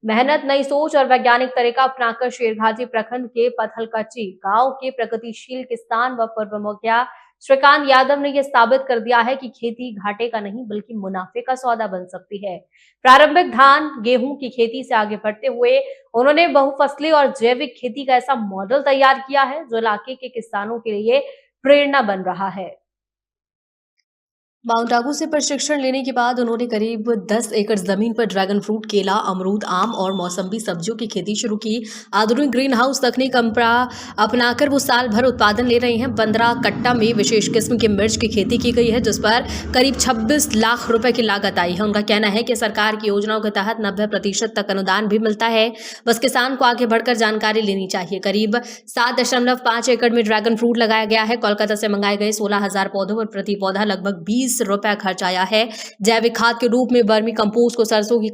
मेहनत, नई सोच और वैज्ञानिक तरीका अपनाकर शेरघाटी प्रखंड के पथलकच्ची गांव के प्रगतिशील किसान व पूर्व मुखिया श्रीकांत यादव ने यह साबित कर दिया है कि खेती घाटे का नहीं बल्कि मुनाफे का सौदा बन सकती है। प्रारंभिक धान गेहूं की खेती से आगे बढ़ते हुए उन्होंने बहुफसली और जैविक खेती का ऐसा मॉडल तैयार किया है जो इलाके के किसानों के लिए प्रेरणा बन रहा है। माउंट आबू से प्रशिक्षण लेने के बाद उन्होंने करीब 10 एकड़ जमीन पर ड्रैगन फ्रूट, केला, अमरूद, आम और मौसम्बी सब्जियों की खेती शुरू की। आधुनिक ग्रीन हाउस तकनीक अपनाकर वो साल भर उत्पादन ले रहे हैं। 15 कट्टा में विशेष किस्म की मिर्च की खेती की गई है जिस पर करीब 26 लाख रुपए की लागत आई है। उनका कहना है कि सरकार की योजनाओं के तहत 90% तक अनुदान भी मिलता है, बस किसान को आगे बढ़कर जानकारी लेनी चाहिए। करीब 7.5 एकड़ में ड्रैगन फ्रूट लगाया गया है। कोलकाता से मंगाए गए 16,000 पौधों पर प्रति पौधा लगभग 20 रुपए खर्च आया है। जैविक खाद के रूप में वर्मी कंपोस्ट को सरसों की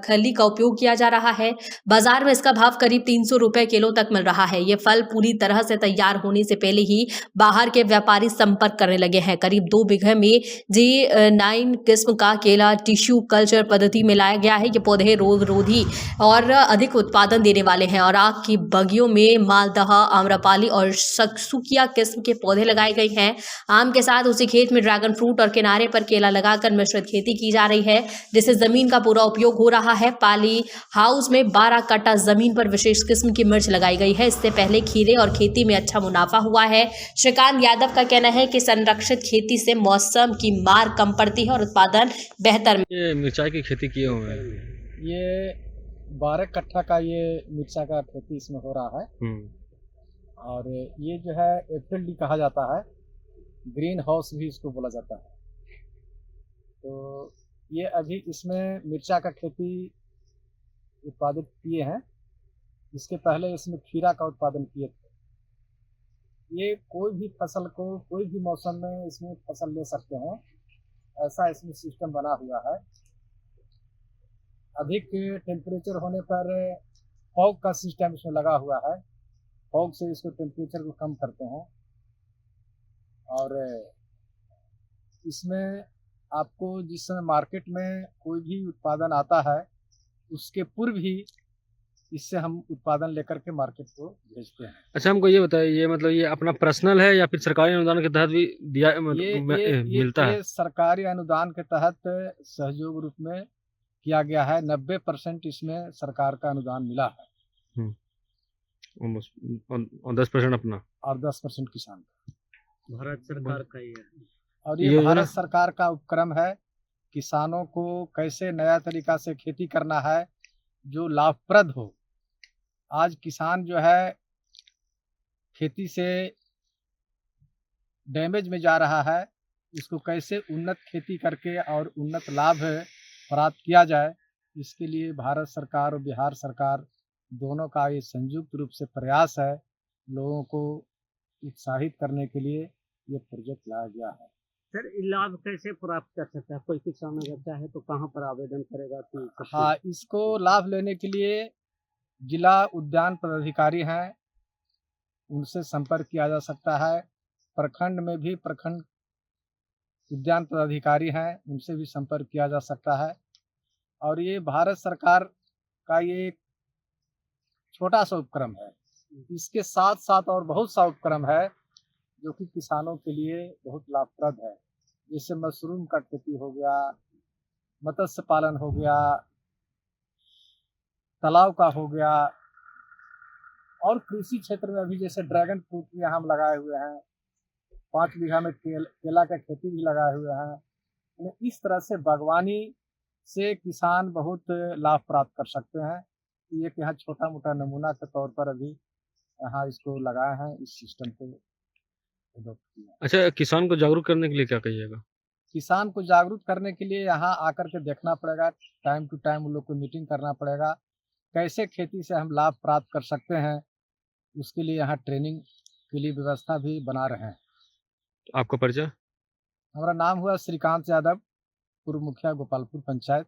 खली का उपयोग किया जा रहा है। बाजार में इसका भाव करीब 300 रुपए किलो तक मिल रहा है। ये फल पूरी तरह से तैयार होने से पहले ही बाहर के व्यापारी संपर्क करने लगे हैं। करीब 2 बीघे में J9 किस्म का केला टिश्यू कल्चर पद्धति में लाया गया है। ये पौधे रोग रोधी और अधिक उत्पादन देने वाले हैं। और आग की बगियों में मालदह, आम्रपाली और सक्सुकिया किस्म के पौधे लगाए गए हैं। आम के साथ उसी खेत में ड्रैगन फ्रूट और किनारे पर केला लगाकर मिश्रित खेती की जा रही है जिससे जमीन का पूरा उपयोग हो रहा है। पाली हाउस में 12 कट्टा जमीन पर विशेष किस्म की मिर्च लगाई गई है। इससे पहले खीरे और खेती में अच्छा मुनाफा हुआ है। श्रीकांत यादव का कहना है कि संरक्षित खेती से मौसम की मार कम पड़ती है और उत्पादन बेहतर। ये मिर्चाई की खेती किए हुए हैं। ये 12 कट्ठा का ये मिर्चा का खेती इसमें हो रहा है। और ये जो है एप्रिल कहा जाता है, ग्रीन हाउस भी इसको बोला जाता है। तो ये अभी इसमें मिर्चा का खेती उत्पादित किए हैं। इसके पहले इसमें खीरा का उत्पादन किए थे। ये कोई भी फसल को कोई भी मौसम में इसमें फसल ले सकते हैं, ऐसा इसमें सिस्टम बना हुआ है। अधिक टेम्परेचर होने पर फॉग का सिस्टम इसमें लगा हुआ है। फॉग से इसको टेम्परेचर को कम करते हैं। और इसमें आपको जिस समय मार्केट में कोई भी उत्पादन आता है उसके पूर्व ही इससे हम उत्पादन लेकर के मार्केट को भेजते हैं। अच्छा, हमको ये बताइए, ये मतलब ये अपना पर्सनल है या फिर सरकारी अनुदान के तहत भी दिया मिलता है? ये सरकारी अनुदान के तहत सहयोग रूप में किया गया है। 90% इसमें सरकार का अनुदान मिला है। और 10% अपना और 10% किसान का। भारत सरकार का ही है। और ये भारत सरकार का उपक्रम है। किसानों को कैसे नया तरीका से खेती करना है जो लाभप्रद हो। आज किसान जो है खेती से डैमेज में जा रहा है, इसको कैसे उन्नत खेती करके और उन्नत लाभ प्राप्त किया जाए, इसके लिए भारत सरकार और बिहार सरकार दोनों का ये संयुक्त रूप से प्रयास है। लोगों को उत्साहित करने के लिए ये प्रोजेक्ट लाया गया है। सर, लाभ कैसे प्राप्त कर सकता है कोई किसान अगर चाहे तो कहाँ पर आवेदन करेगा? हाँ, इसको लाभ लेने के लिए जिला उद्यान पदाधिकारी हैं, उनसे संपर्क किया जा सकता है। प्रखंड में भी प्रखंड उद्यान पदाधिकारी हैं, उनसे भी संपर्क किया जा सकता है। और ये भारत सरकार का ये छोटा सा उपक्रम है। इसके साथ साथ और बहुत सा उपक्रम है जो कि किसानों के लिए बहुत लाभप्रद है। जैसे मशरूम का खेती हो गया, मत्स्य पालन हो गया, तालाब का हो गया, और कृषि क्षेत्र में अभी जैसे ड्रैगन फ्रूट भी हम लगाए हुए हैं। 5 बीघा में केला का खेती भी लगाए हुए हैं। इस तरह से बागवानी से किसान बहुत लाभ प्राप्त कर सकते हैं। ये यहाँ छोटा मोटा नमूना के तौर पर अभी यहाँ इसको लगाए हैं, इस सिस्टम को। अच्छा, किसान को जागरूक करने के लिए क्या कहिएगा? किसान को जागरूक करने के लिए यहाँ आकर के देखना पड़ेगा, टाइम टू टाइम उन लोग को मीटिंग करना पड़ेगा। कैसे खेती से हम लाभ प्राप्त कर सकते हैं, उसके लिए यहाँ ट्रेनिंग के लिए व्यवस्था भी बना रहे हैं। आपका परिचय? हमारा नाम हुआ श्रीकांत यादव, पूर्व मुखिया गोपालपुर पंचायत।